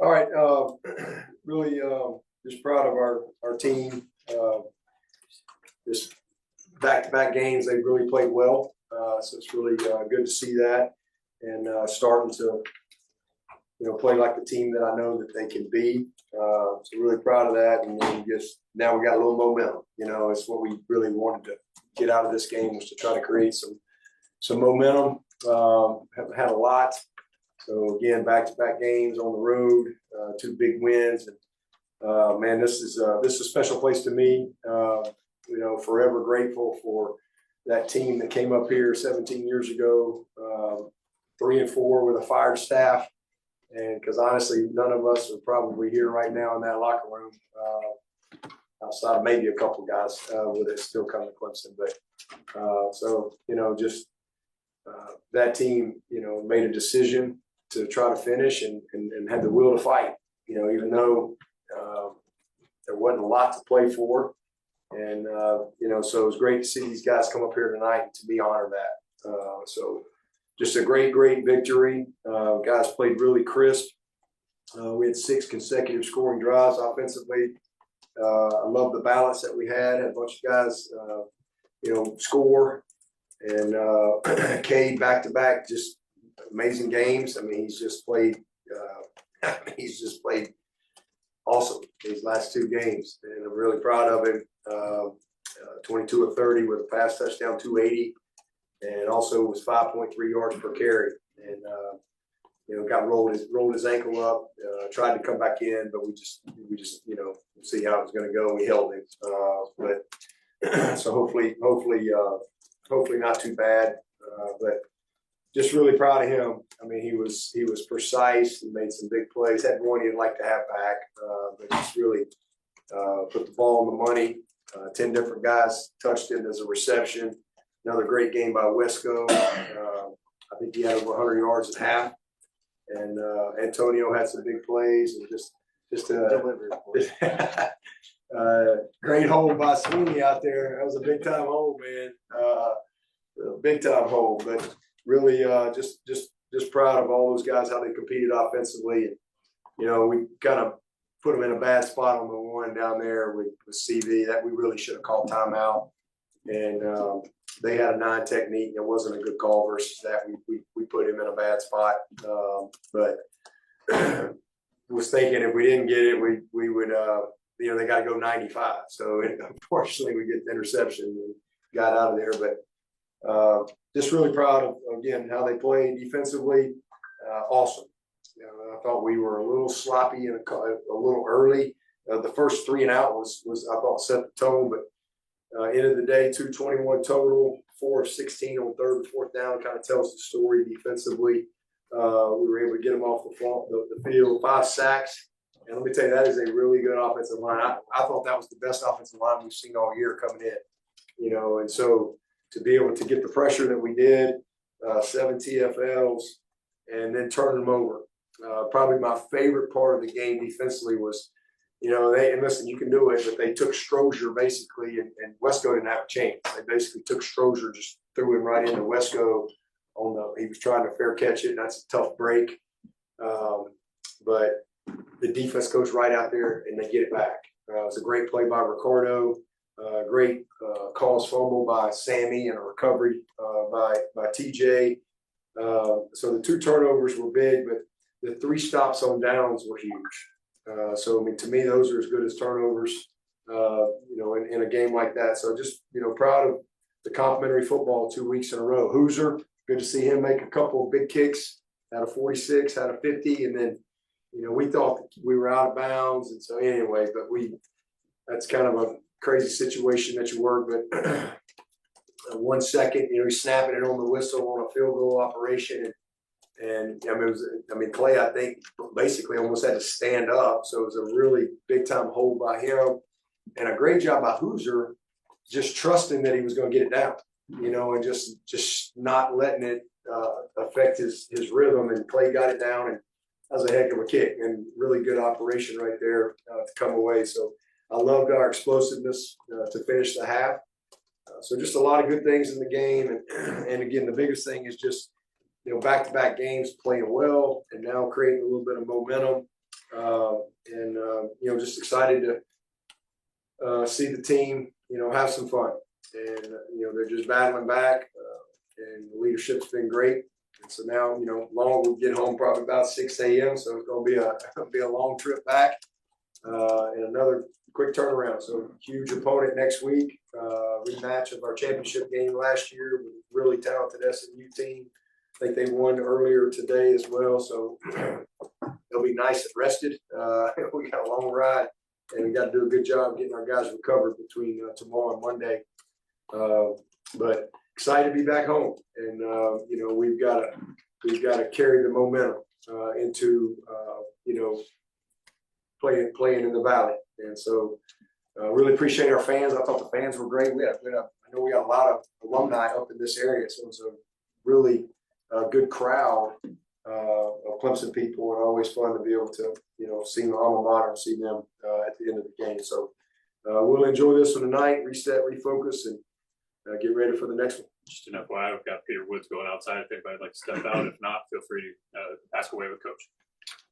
All right. Really just proud of our team. Just back-to-back games, they really played well. So it's really good to see that and starting to, play like the team that I know that they can be. So really proud of that. And then just now we got a little momentum. It's what we really wanted to get out of this game, was to try to create some momentum. Haven't had a lot. So again, back-to-back games on the road, 2 big wins, and man, this is a special place to me. Forever grateful for that team that came up here 17 years ago, 3-4 with a fired staff, and because honestly, none of us are probably here right now in that locker room, outside of maybe a couple guys with it still come to Clemson, but that team, made a decision to try to finish and had the will to fight, even though there wasn't a lot to play for. And, so it was great to see these guys come up here tonight and to be honored that. So just a great victory. Guys played really crisp. We had 6 consecutive scoring drives offensively. I love the balance that we had. Had a bunch of guys, score. And Cade back-to-back, just amazing games. I mean, he's just played awesome these last 2 games, and I'm really proud of him. 22 of 30 with a pass touchdown, 280, and also was 5.3 yards per carry. And got rolled his ankle up. Tried to come back in, but we just see how it was going to go. We held him, but so hopefully not too bad. But just really proud of him. I mean, he was precise. He made some big plays. Had one he'd like to have back, but just really put the ball on the money. 10 different guys touched it as a reception. Another great game by Wesco. I think he had over 100 yards at half. And Antonio had some big plays and just delivered. Great hold by Swinney out there. That was a big time hold, man. Big time hold, but really just proud of all those guys, how they competed offensively. And we kind of put them in a bad spot on the one down there with CV that we really should have called timeout. And they had a 9 technique. It wasn't a good call versus that. We put him in a bad spot. But was thinking if we didn't get it, we would they got to go 95. So unfortunately, we get the interception and got out of there. But just really proud of, again, how they played defensively. Awesome. I thought we were a little sloppy and a little early. The first 3 and out was I thought set the tone, but end of the day, 221 total, 4 of 16 on 3rd and 4th down. Kind of tells the story defensively. We were able to get them off the field, 5 sacks. And let me tell you, that is a really good offensive line. I thought that was the best offensive line we've seen all year coming in. And so to be able to get the pressure that we did, 7 TFLs, and then turn them over. Probably my favorite part of the game defensively was, and listen, you can do it, but they took Strozier basically, and Wesco didn't have a chance. They basically took Strozier, just threw him right into Wesco he was trying to fair catch it, and that's a tough break. But the defense goes right out there and they get it back. It was a great play by Ricardo, great cause fumble by Sammy, and a recovery by TJ. So the 2 turnovers were big, but the 3 stops on downs were huge. So, I mean, to me, those are as good as turnovers, in a game like that. So just, proud of the complementary football 2 weeks in a row. Hauser, good to see him make a couple of big kicks, had a 46, had a 50, and then, we thought we were out of bounds. And so anyway, but that's kind of a crazy situation that you work, but 1 second, he's snapping it on the whistle on a field goal operation. And Clay, I think, basically almost had to stand up. So it was a really big time hold by him, and a great job by Hauser, just trusting that he was going to get it down, and just not letting it affect his rhythm. And Clay got it down, and that was a heck of a kick and really good operation right there to come away. So I loved our explosiveness to finish the half. So just a lot of good things in the game. And again, the biggest thing is just, back-to-back games playing well and now creating a little bit of momentum. Just excited to see the team, have some fun. And, they're just battling back, and the leadership's been great. And so now, Long will get home probably about 6 a.m. So it's going to be a long trip back, and another quick turnaround. So huge opponent next week, rematch of our championship game last year with a really talented SMU team. I think they won earlier today as well. So they'll be nice and rested. We got a long ride, and we got to do a good job getting our guys recovered between tomorrow and Monday. But excited to be back home, and we've got to carry the momentum into playing in the Valley. And so really appreciate our fans. I thought the fans were great. I know we got a lot of alumni up in this area, so it was a really good crowd of Clemson people, and always fun to be able to see my alma mater and see them at the end of the game. So we'll enjoy this one tonight, reset, refocus, and get ready for the next one. Just an FYI, we've got Peter Woods going outside. If anybody'd like to step out, if not, feel free to ask away with Coach.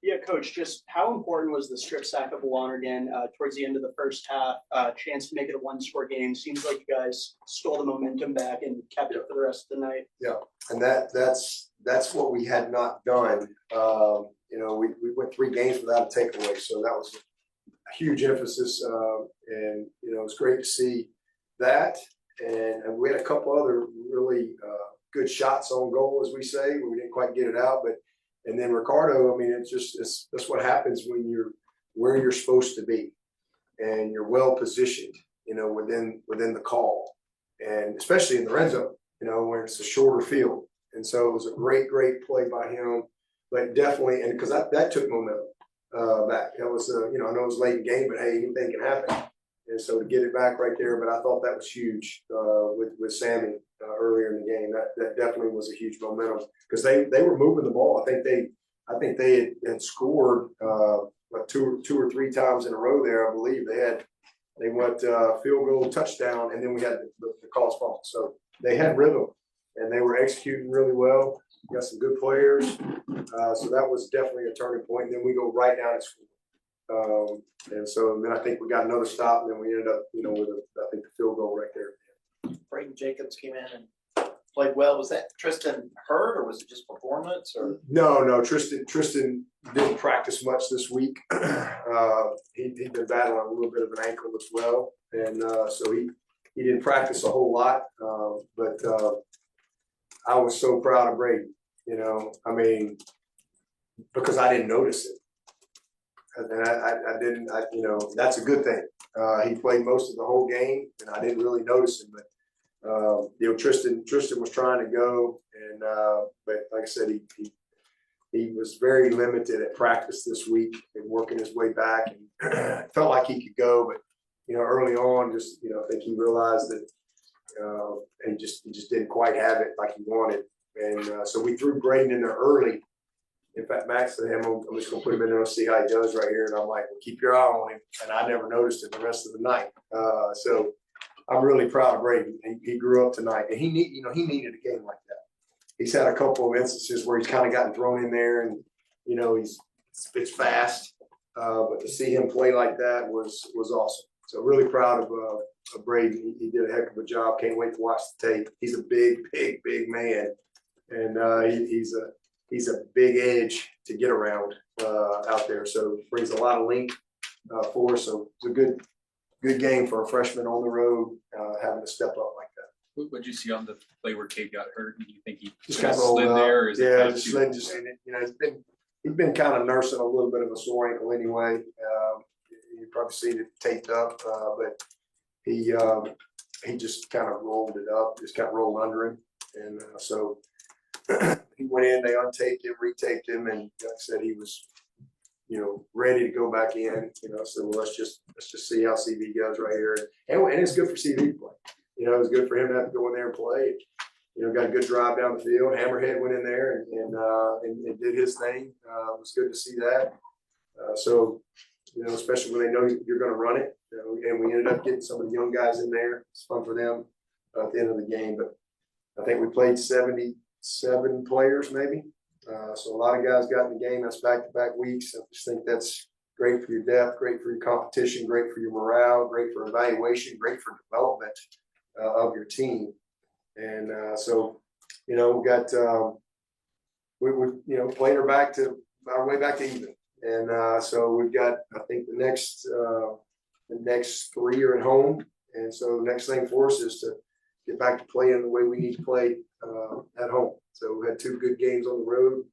Yeah, Coach, just how important was the strip sack of Lonergan towards the end of the first half? Chance to make it a one-score game. Seems like you guys stole the momentum back and kept it for the rest of the night. Yeah, and that's what we had not done. We went 3 games without a takeaway, so that was a huge emphasis, and it was great to see that. And we had a couple other really good shots on goal, as we say, where we didn't quite get it out. And then Ricardo, I mean, that's what happens when you're where you're supposed to be, and you're well positioned, within the call, and especially in the red zone, where it's a shorter field. And so it was a great play by him, but definitely, and because that took momentum back. That was, I know it was late in the game, but hey, anything can happen. And so to get it back right there, but I thought that was huge with Sammy earlier in the game. That definitely was a huge momentum, because they were moving the ball. I think they had scored two or three times in a row there. I believe they went field goal, touchdown, and then we had the calls fumble. So they had rhythm, and they were executing really well. We got some good players, so that was definitely a turning point. And then we go right down and score. And then I think we got another stop, and then we ended up, with the field goal right there. Brayden Jacobs came in and played well. Was that Tristan hurt, or was it just performance? Or no, Tristan didn't practice much this week. He'd been battling a little bit of an ankle as well, and so he didn't practice a whole lot. But I was so proud of Brayden. I mean, because I didn't notice it. And I didn't, that's a good thing. He played most of the whole game, and I didn't really notice him. But Tristan was trying to go, and but like I said, he was very limited at practice this week and working his way back, and felt like he could go, but early on, just I think he realized that he just didn't quite have it like he wanted, and so we threw Brayden in there early. In fact, Max said, I'm just going to put him in there and see how he does right here. And I'm like, well, keep your eye on him. And I never noticed it the rest of the night. So I'm really proud of Brayden. He grew up tonight. And he needed a game like that. He's had a couple of instances where he's kind of gotten thrown in there, and, it's fast. But to see him play like that was awesome. So really proud of Brayden. He did a heck of a job. Can't wait to watch the tape. He's a big man. And he's a big edge to get around out there. So brings a lot of length for us. So it's a good game for a freshman on the road, having to step up like that. What did you see on the play where Cade got hurt? Do you think he just kind of slid there? Or is just slid. He's been kind of nursing a little bit of a sore ankle anyway. You probably seen it taped up, but he just kind of rolled it up, just got rolled under him, and so. He went in, they untaped him, retaped him, and like I said, he was, ready to go back in. So let's just see how CV goes right here, and it's good for CV to play. It's good for him to have to go in there and play. Got a good drive down the field. Hammerhead went in there and did his thing. It was good to see that. So especially when they know you're going to run it. And we ended up getting some of the young guys in there. It's fun for them at the end of the game. But I think we played 77 players maybe So a lot of guys got in the game. That's back-to-back weeks. I just think that's great for your depth, great for your competition, great for your morale, great for evaluation, great for development of your team. And so, we got we playing our way back to even. And so we've got, I think the next 3 are at home. And so the next thing for us is to get back to playing the way we need to play at home. So we had 2 good games on the road.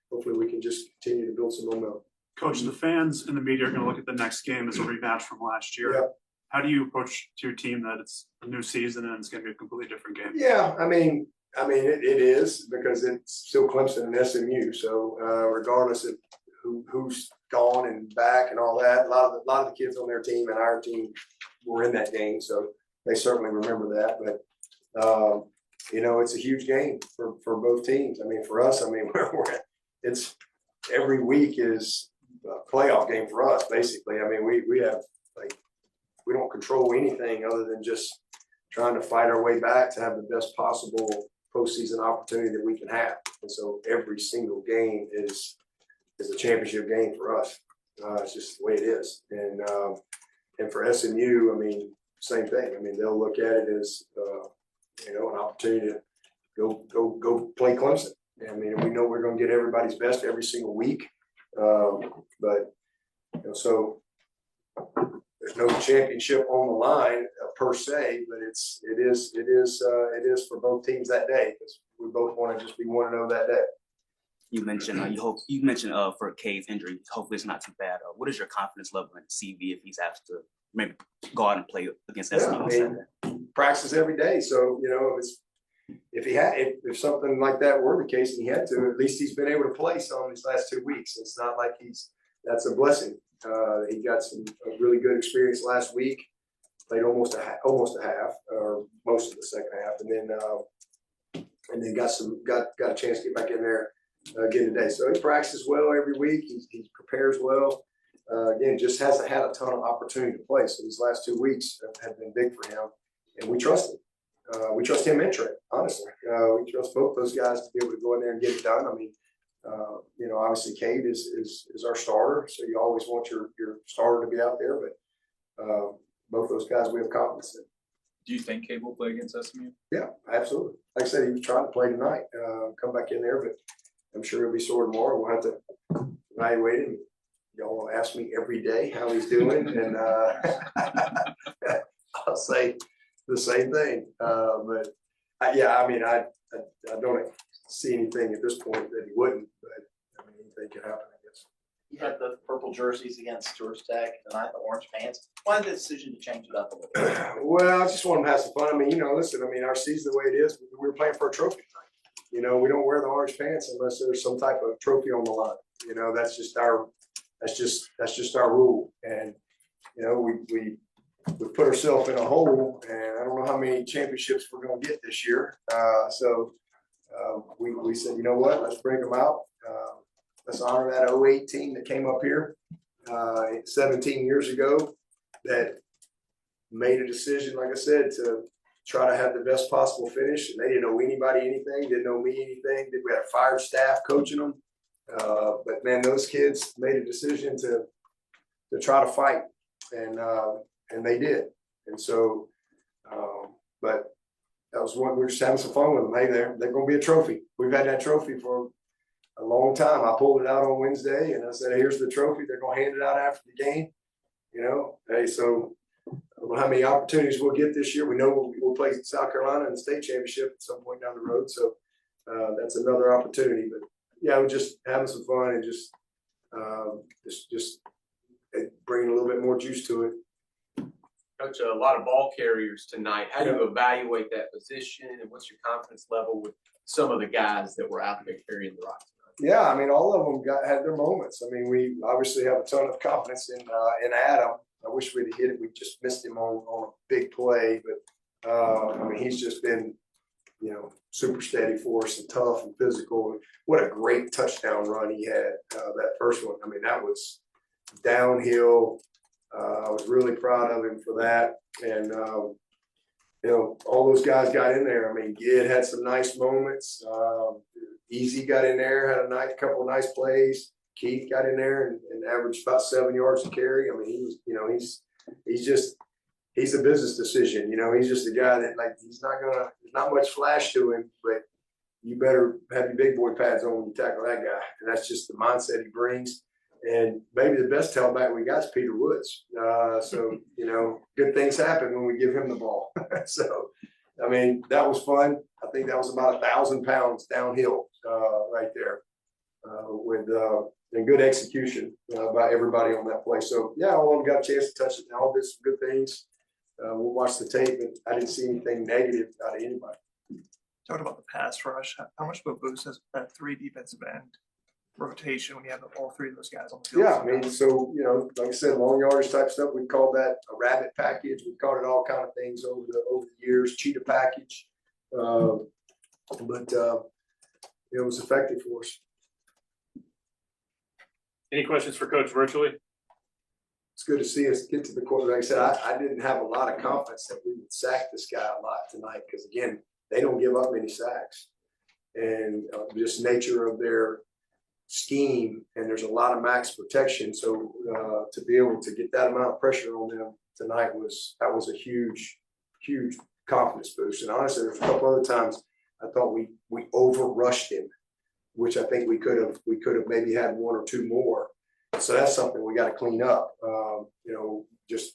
Hopefully we can just continue to build some momentum. Coach, the fans and the media are going to look at the next game as a rematch from last year. Yep. How do you approach to your team that it's a new season and it's going to be a completely different game? Yeah, I mean, it is because it's still Clemson and SMU. So regardless of who's gone and back and all that, a lot of the kids on their team and our team were in that game, so they certainly remember that. But it's a huge game for both teams. I mean, for us, it's every week is a playoff game for us, basically. I mean, we have we don't control anything other than just trying to fight our way back to have the best possible postseason opportunity that we can have. And so every single game is a championship game for us. It's just the way it is. And for SMU, I mean, same thing. I mean, they'll look at it as an opportunity to go play Clemson. I mean, we know we're going to get everybody's best every single week, but so there's no championship on the line per se, but it is for both teams that day because we both want to just be 1-0 that day. You mentioned for Cade's injury, hopefully it's not too bad. What is your confidence level in CV if he's asked to maybe go out and play against SMU on Saturday? Practice every day, so if something like that were the case and he had to, at least he's been able to play some these last 2 weeks. It's not like that's a blessing. He got a really good experience last week. Played almost a half, or most of the second half, and then got a chance to get back in there again today. So he practices well every week. He prepares well. Again, just hasn't had a ton of opportunity to play. So these last 2 weeks have been big for him, and we trust him. We trust him and Trey, honestly. We trust both those guys to be able to go in there and get it done. I mean, obviously Cade is our starter, so you always want your starter to be out there. But both those guys we have confidence in. Do you think Cade will play against SMU? Yeah, absolutely. Like I said, he was trying to play tonight, come back in there, but I'm sure he'll be sore tomorrow. We'll have to evaluate him. Y'all will ask me every day how he's doing, and I'll say the same thing. But I don't see anything at this point that he wouldn't, but anything can happen, I guess. You had the purple jerseys against Georgia Tech tonight, the orange pants. Why the decision to change it up a little bit? Well, I just want to have some fun. I mean, our season the way it is, we're playing for a trophy tonight. We don't wear the orange pants unless there's some type of trophy on the line. That's just our rule. And we put ourselves in a hole, and I don't know how many championships we're going to get this year. So we said, you know what, let's break them out. Let's honor that 08 team that came up here 17 years ago that made a decision, like I said, to try to have the best possible finish. And they didn't know anybody anything, didn't know me anything. We had a fired staff coaching them. But man, those kids made a decision to try to fight, and they did. And so, but that was one. We're just having some fun with them. Hey, they're going to be a trophy. We've had that trophy for a long time. I pulled it out on Wednesday, and I said, "Here's the trophy." They're going to hand it out after the game. Hey, so I don't know how many opportunities we'll get this year. We know we'll play South Carolina in the state championship at some point down the road. So that's another opportunity. But yeah, we're just having some fun and just bringing a little bit more juice to it. Coach, a lot of ball carriers tonight. How do you evaluate that position, and what's your confidence level with some of the guys that were out there carrying the rock tonight? Yeah, I mean, all of them had their moments. I mean, we obviously have a ton of confidence in Adam. I wish we'd hit it. We just missed him on a big play, but he's just been, super steady for us and tough and physical. What a great touchdown run he had, that first one. I mean, that was downhill. I was really proud of him for that. And, all those guys got in there. I mean, Gid had some nice moments. Easy got in there, had a couple of nice plays. Keith got in there and averaged about 7 yards a carry. I mean, he's a business decision. He's just a guy that there's not much flash to him, but you better have your big boy pads on when you tackle that guy. And that's just the mindset he brings. And maybe the best tailback we got is Peter Woods. So, good things happen when we give him the ball. So, I mean, that was fun. I think that was about 1,000 pounds downhill right there with and good execution by everybody on that play. So, yeah, all of them got a chance to touch it. They all did some good things. We'll watch the tape, and I didn't see anything negative out of anybody. Talking about the pass rush, how much of a boost has that 3 defensive end rotation when you have all 3 of those guys on the field? Yeah, I mean, so, like I said, long yardage type stuff, we called that a rabbit package. We called it all kind of things over the years, cheetah package. But it was effective for us. Any questions for Coach virtually? It's good to see us get to the quarter. Like I said, I didn't have a lot of confidence that we would sack this guy a lot tonight because, again, they don't give up many sacks. And just nature of their scheme, and there's a lot of max protection. So to be able to get that amount of pressure on them tonight was a huge confidence boost. And honestly, there's a couple other times I thought we over rushed him, which I think we could have maybe had 1 or 2 more. So that's something we got to clean up. Just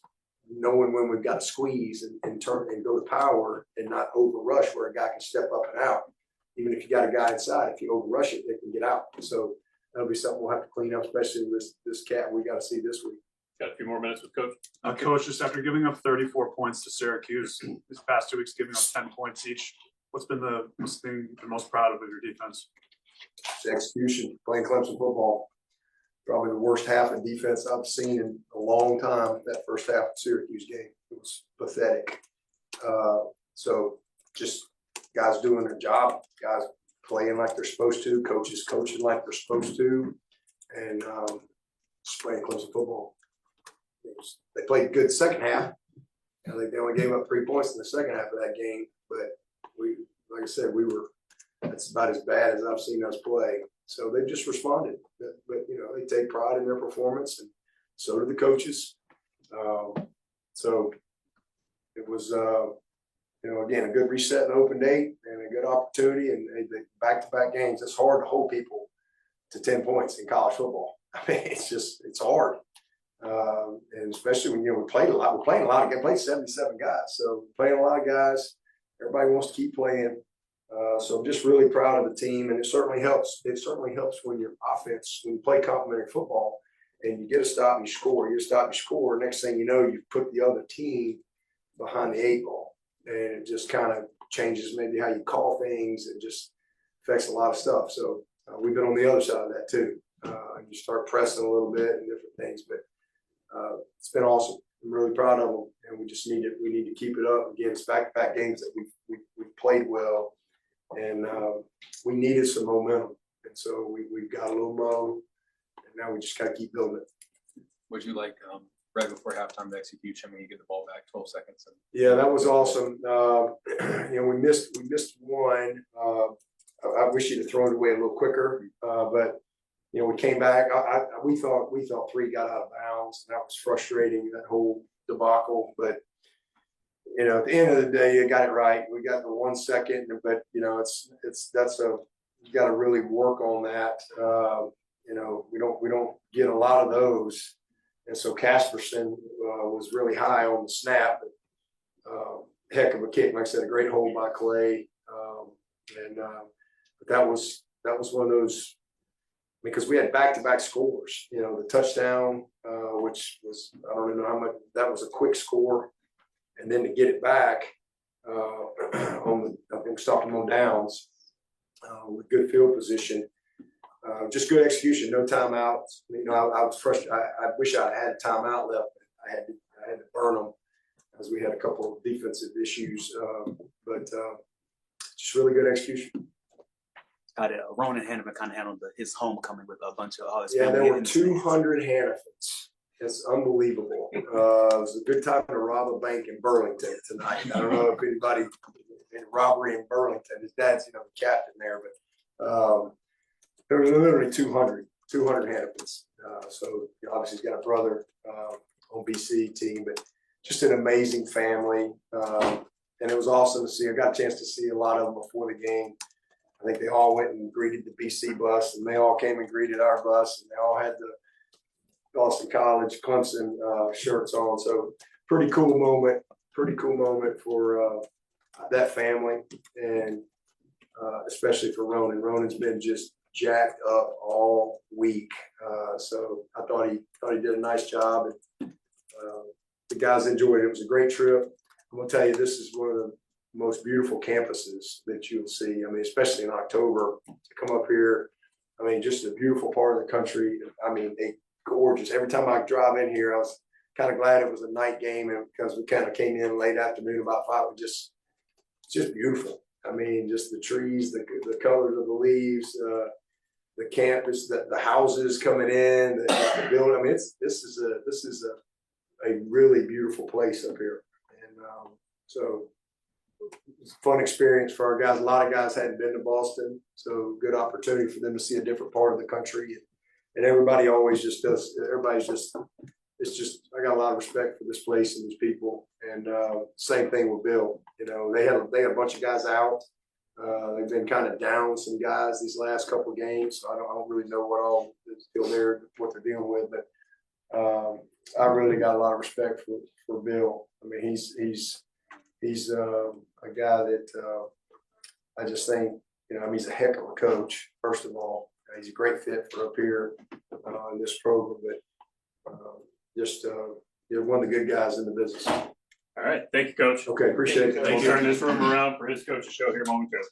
knowing when we've got to squeeze and turn and go to power and not over rush where a guy can step up and out. Even if you got a guy inside, if you over rush it, they can get out. So that'll be something we'll have to clean up, especially with this cat we got to see this week. Got a few more minutes with Coach. Coach, just after giving up 34 points to Syracuse this past 2 weeks, giving up 10 points each, what's been the thing you're most proud of your defense? It's execution, playing Clemson football. Probably the worst half of defense I've seen in a long time. That first half of the Syracuse game, it was pathetic. So just guys doing their job, guys playing like they're supposed to, coaches coaching like they're supposed to, and just playing Clemson football. They played good second half. I think they only gave up 3 points in the second half of that game, but like I said, that's about as bad as I've seen us play. So they just responded, but they take pride in their performance, and so do the coaches. So it was, again, a good reset and open date and a good opportunity, and the back-to-back games. It's hard to hold people to 10 points in college football. I mean, it's hard, and especially when we played a lot. We're playing a lot. We played 77 guys, so playing a lot of guys. Everybody wants to keep playing. So I'm just really proud of the team, and it certainly helps. It certainly helps when your offense, when you play complementary football, and you get a stop and you score. You get a stop and you score. Next thing you know, you've put the other team behind the 8 ball, and it just kind of changes maybe how you call things, and just affects a lot of stuff. So we've been on the other side of that too. You start pressing a little bit and different things, but it's been awesome. I'm really proud of them, and we need to keep it up. Again, it's back-to-back games that we've played well. And we needed some momentum, and so we've got a little mo, and now we just got to keep building it. Would you like right before halftime the execution when you get the ball back, 12 seconds? Yeah, that was awesome. We missed one. I wish you'd have thrown it away a little quicker, but we came back. We thought 3 got out of bounds, and that was frustrating, that whole debacle, but. At the end of the day, you got it right. We got the 1 second, but you got to really work on that. We don't get a lot of those, and so Casperson was really high on the snap. But, heck of a kick, like I said, a great hold by Clay, but that was one of those, because we had back-to-back scores. The touchdown, which was, I don't even know how much, that was a quick score. And then to get it back I think stopped them on downs with good field position. Just good execution, no timeouts. I was frustrated. I wish I had a timeout left. I had to burn them as we had a couple of defensive issues. But just really good execution. Ronan Hanafin kind of handled his homecoming with a bunch of his there family were 200 Hanafins. It's unbelievable. It was a good time to rob a bank in Burlington tonight. I don't know if anybody in robbery in Burlington. His dad's, the captain there, but There were literally 200 Hanafins. So obviously he's got a brother on BC team, but just an amazing family. And it was awesome to see. I got a chance to see a lot of them before the game. I think they all went and greeted the BC bus, and they all came and greeted our bus, and they all had the Boston College, Clemson shirts on. So pretty cool moment for that family, and especially for Ronan. Ronan's been just jacked up all week. So I thought he did a nice job, and the guys enjoyed it. It was a great trip. I'm gonna tell you, this is one of the most beautiful campuses that you'll see. I mean, especially in October, to come up here. I mean, just a beautiful part of the country. I mean, gorgeous. Every time I drive in here, I was kind of glad it was a night game, and because we kind of came in late afternoon about 5, it's just beautiful. I mean, just the trees, the colors of the leaves, the campus, the houses coming in, the building. I mean, this is a really beautiful place up here, and so it's a fun experience for our guys. A lot of guys hadn't been to Boston, so good opportunity for them to see a different part of the country. And everybody always just does. Everybody's just. It's just. I got a lot of respect for this place and these people. And same thing with Bill. You know, they had a bunch of guys out. They've been kind of down some guys these last couple of games. So I don't really know what they're dealing with. But I really got a lot of respect for Bill. I mean, he's a guy that I just think, you know, I mean, he's a heck of a coach. First of all, he's a great fit for up here in this program. But you're one of the good guys in the business. All right, thank you, Coach. Okay, appreciate it. We'll turn this room around for his coach's show here momentarily.